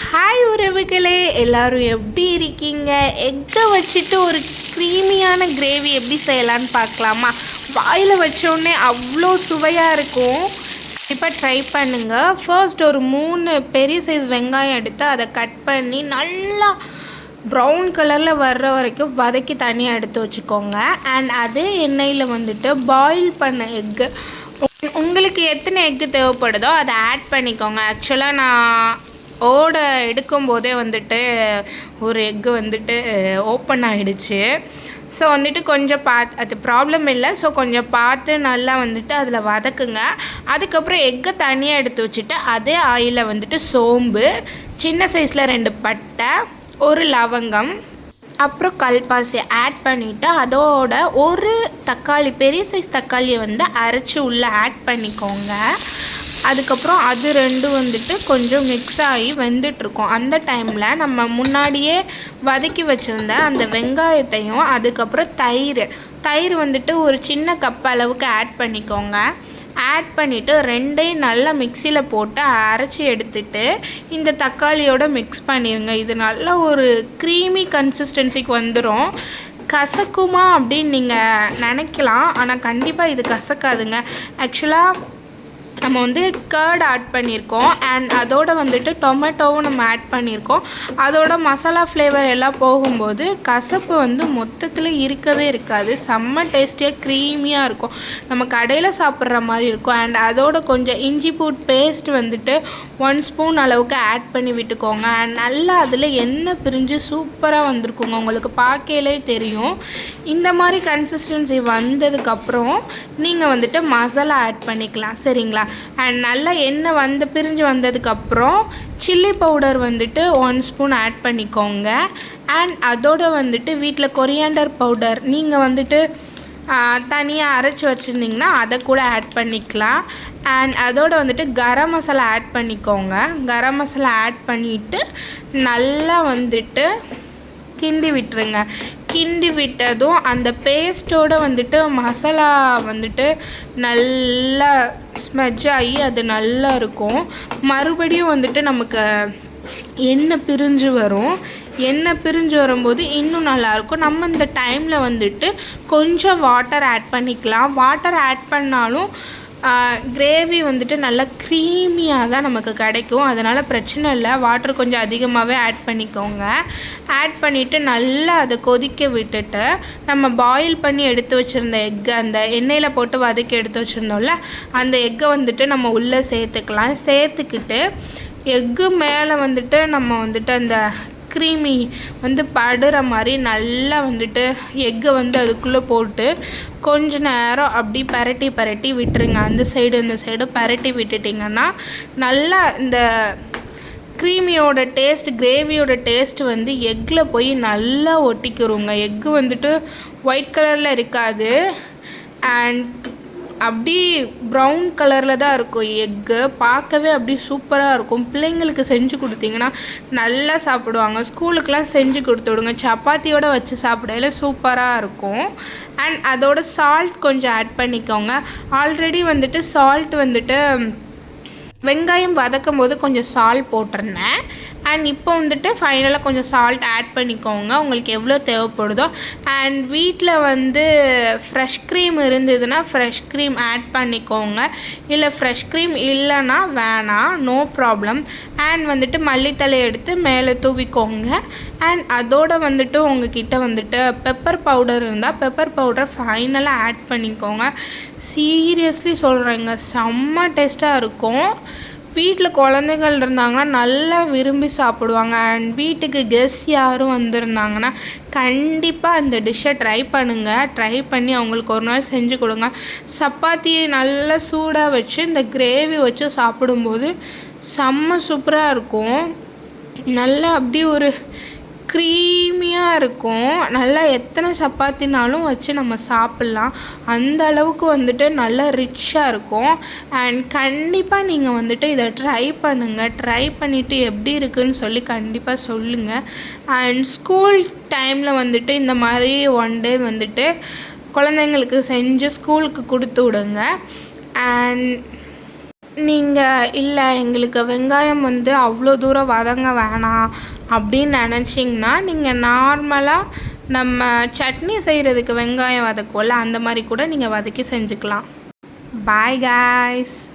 Hi உறவுகளே, எல்லோரும் எப்படி இருக்கீங்க? எக்கை வச்சுட்டு ஒரு க்ரீமியான கிரேவி எப்படி செய்யலான்னு பார்க்கலாமா? வாயில் வச்சோடனே அவ்வளோ சுவையாக இருக்கும். இப்போ ட்ரை பண்ணுங்கள். ஃபர்ஸ்ட் ஒரு 3 பெரிய சைஸ் வெங்காயம் எடுத்து அதை கட் பண்ணி நல்லா ப்ரௌன் கலரில் வர்ற வரைக்கும் வதக்கி தனியாக எடுத்து வச்சுக்கோங்க. அண்ட் அதே எண்ணெயில் வந்துட்டு பாயில் பண்ண எக்கு, உங்களுக்கு எத்தனை எக்கு தேவைப்படுதோ அதை ஆட் பண்ணிக்கோங்க. ஆக்சுவலாக நான் எடுக்கும்போதே வந்துட்டு ஒரு எக்கு வந்துட்டு ஓப்பன் ஆகிடுச்சு. ஸோ வந்துட்டு கொஞ்சம் அது ப்ராப்ளம் இல்லை. ஸோ கொஞ்சம் பார்த்து நல்லா வந்துட்டு அதில் வதக்குங்க. அதுக்கப்புறம் எக்கை தனியாக எடுத்து வச்சுட்டு அதே ஆயிலில் வந்துட்டு சோம்பு, சின்ன சைஸில் 2 பட்டை, 1 லவங்கம், அப்புறம் கல்பாசி ஆட் பண்ணிவிட்டு அதோட ஒரு தக்காளி, பெரிய சைஸ் தக்காளியை வந்து அரைச்சி உள்ளே ஆட் பண்ணிக்கோங்க. அதுக்கப்புறம் அது 2 வந்துட்டு கொஞ்சம் மிக்ஸ் ஆகி வெந்துட்டுருக்கோம். அந்த டைமில் நம்ம முன்னாடியே வதக்கி வச்சுருந்த அந்த வெங்காயத்தையும் அதுக்கப்புறம் தயிர் வந்துட்டு ஒரு சின்ன கப் அளவுக்கு ஆட் பண்ணிக்கோங்க. ஆட் பண்ணிவிட்டு 2ஐயும் நல்லா மிக்சியில் போட்டு அரைச்சி எடுத்துட்டு இந்த தக்காளியோட மிக்ஸ் பண்ணிடுங்க. இது நல்ல ஒரு க்ரீமி கன்சிஸ்டன்சிக்கு வந்துடும். கசக்குமா அப்படின்னு நீங்கள் நினைக்கலாம், ஆனால் கண்டிப்பாக இது கசக்காதுங்க. ஆக்சுவலாக நம்ம வந்து கர்ட் ஆட் பண்ணியிருக்கோம். அண்ட் அதோடு வந்துட்டு டொமேட்டோவும் நம்ம ஆட் பண்ணியிருக்கோம். அதோட மசாலா ஃப்ளேவர் எல்லாம் போகும்போது கசப்பு வந்து மொத்தத்தில் இருக்கவே இருக்காது. செம்ம டேஸ்டியாக க்ரீமியாக இருக்கும். நம்ம கடையில் சாப்பிட்ற மாதிரி இருக்கும். அண்ட் அதோட கொஞ்சம் இஞ்சி பூண்டு பேஸ்ட் வந்துட்டு 1 ஸ்பூன் அளவுக்கு ஆட் பண்ணி விட்டுக்கோங்க. அண்ட் நல்லா அதில் எண்ணெய் பிரிஞ்சு சூப்பராக வந்திருக்குங்க. உங்களுக்கு பார்க்கலே தெரியும். இந்த மாதிரி கன்சிஸ்டன்சி வந்ததுக்கப்புறம் நீங்கள் வந்துட்டு மசாலா ஆட் பண்ணிக்கலாம், சரிங்களா? அண்ட் நல்லா எண்ணெய் பிரிஞ்சு வந்ததுக்கப்புறம் சில்லி பவுடர் வந்துட்டு 1 ஸ்பூன் ஆட் பண்ணிக்கோங்க. அண்ட் அதோடு வந்துட்டு வீட்டில் கொரியாண்டர் பவுடர் நீங்கள் வந்துட்டு தனியாக அரைச்சி வச்சுருந்திங்கன்னா அதை கூட ஆட் பண்ணிக்கலாம். அண்ட் அதோடு வந்துட்டு கரம் மசாலா ஆட் பண்ணிக்கோங்க. கரம் மசாலா ஆட் பண்ணிவிட்டு நல்லா வந்துட்டு கிண்டி விட்டுருங்க. கிண்டி விட்டதும் அந்த பேஸ்ட்டோடு வந்துட்டு மசாலா வந்துட்டு நல்லா ஸ்மெட்ஜ் ஆகி அது நல்லா இருக்கும். மறுபடியும் வந்துட்டு நமக்கு எண்ணெய் பிரிஞ்சு வரும். எண்ணெய் பிரிஞ்சு வரும்போது இன்னும் நல்லாயிருக்கும். நம்ம இந்த டைமில் வந்துட்டு கொஞ்சம் வாட்டர் ஆட் பண்ணிக்கலாம். வாட்டர் ஆட் பண்ணாலும் கிரேவி வந்துட்டு நல்லா க்ரீமியாக தான் நமக்கு கிடைக்கும். அதனால் பிரச்சனை இல்லை, வாட்டர் கொஞ்சம் அதிகமாகவே ஆட் பண்ணிக்கோங்க. ஆட் பண்ணிவிட்டு நல்லா அதை கொதிக்க விட்டுட்டு நம்ம பாயில் பண்ணி எடுத்து வச்சுருந்த எக்கு, அந்த எண்ணெயில் போட்டு வதக்கி எடுத்து வச்சுருந்தோம்ல, அந்த எக்கை வந்துட்டு நம்ம உள்ளே சேர்த்துக்கலாம். சேர்த்துக்கிட்டு எக்கு மேலே வந்துட்டு நம்ம வந்துட்டு அந்த க்ரீமி வந்து படுற மாதிரி நல்லா வந்துட்டு எக்கை வந்து அதுக்குள்ளே போட்டு கொஞ்ச நேரம் அப்படி பரட்டி விட்டுருங்க. அந்த சைடு இந்த சைடு பரட்டி விட்டுட்டிங்கன்னா நல்லா இந்த க்ரீமியோட டேஸ்ட், கிரேவியோட டேஸ்ட் வந்து எக்கில் போய் நல்லா ஒட்டிக்கிறோங்க. எக்கு வந்துட்டு ஒயிட் கலரில் இருக்காது. அண்ட் அப்படி ப்ரௌன் கலரில் தான் இருக்கும் எக்கு. பார்க்கவே அப்படி சூப்பராக இருக்கும். பிள்ளைங்களுக்கு செஞ்சு கொடுத்தீங்கன்னா நல்லா சாப்பிடுவாங்க. ஸ்கூலுக்கெலாம் செஞ்சு கொடுத்து விடுங்க. சப்பாத்தியோடு வச்சு சாப்பிடையில சூப்பராக இருக்கும். அண்ட் அதோட சால்ட் கொஞ்சம் ஆட் பண்ணிக்கோங்க. ஆல்ரெடி வந்துட்டு சால்ட் வந்துட்டு வெங்காயம் வதக்கும் போது கொஞ்சம் சால்ட் போட்டிருந்தேன். அண்ட் இப்போ வந்துட்டு ஃபைனலாக கொஞ்சம் சால்ட் ஆட் பண்ணிக்கோங்க, உங்களுக்கு எவ்வளோ தேவைப்படுதோ. அண்ட் வீட்டில் வந்து ஃப்ரெஷ் க்ரீம் இருந்ததுன்னா ஃப்ரெஷ் க்ரீம் ஆட் பண்ணிக்கோங்க. இல்லை ஃப்ரெஷ் க்ரீம் இல்லைன்னா வேணாம், நோ ப்ராப்ளம். அண்ட் வந்துட்டு மல்லித்தலை எடுத்து மேலே தூவிக்கோங்க. அண்ட் அதோடு வந்துட்டு உங்ககிட்ட வந்துட்டு பெப்பர் பவுடர் இருந்தால் பெப்பர் பவுடர் ஃபைனலாக ஆட் பண்ணிக்கோங்க. சீரியஸ்லி சொல்கிறேங்க, செம்ம டேஸ்ட்டாக இருக்கும். வீட்டில் குழந்தைகள் இருந்தாங்கன்னா நல்லா விரும்பி சாப்பிடுவாங்க. அண்ட் வீட்டுக்கு கெஸ்ட் யாரும் வந்திருந்தாங்கன்னா கண்டிப்பாக அந்த டிஷ்ஷை ட்ரை பண்ணுங்கள். ட்ரை பண்ணி அவங்களுக்கு ஒரு நாள் செஞ்சு கொடுங்க. சப்பாத்தியை நல்லா சூடாக வச்சு இந்த கிரேவி வச்சு சாப்பிடும்போது செம்ம சூப்பராக இருக்கும். நல்லா அப்படி ஒரு க்ரீமியாக இருக்கும். நல்லா எத்தனை சப்பாத்தினாலும் வச்சு நம்ம சாப்பிட்லாம். அந்த அளவுக்கு வந்துட்டு நல்லா ரிச்சாக இருக்கும். அண்ட் கண்டிப்பாக நீங்கள் வந்துட்டு இதை ட்ரை பண்ணுங்கள். ட்ரை பண்ணிவிட்டு எப்படி இருக்குதுன்னு சொல்லி கண்டிப்பாக சொல்லுங்கள். அண்ட் ஸ்கூல் டைமில் வந்துட்டு இந்த மாதிரி ஒன் டே வந்துட்டு குழந்தைங்களுக்கு செஞ்சு ஸ்கூலுக்கு கொடுத்து விடுங்க. அண்ட் நீங்கள் இல்லை எங்களுக்கு வெங்காயம் வந்து அவ்வளோ தூரம் வதங்க வேணாம் அப்படின்னு நினச்சிங்கன்னா நீங்கள் நார்மலாக நம்ம சட்னி செய்கிறதுக்கு வெங்காயம் வதக்குவோம்ல அந்த மாதிரி கூட நீங்கள் வதக்கி செஞ்சுக்கலாம். Bye guys.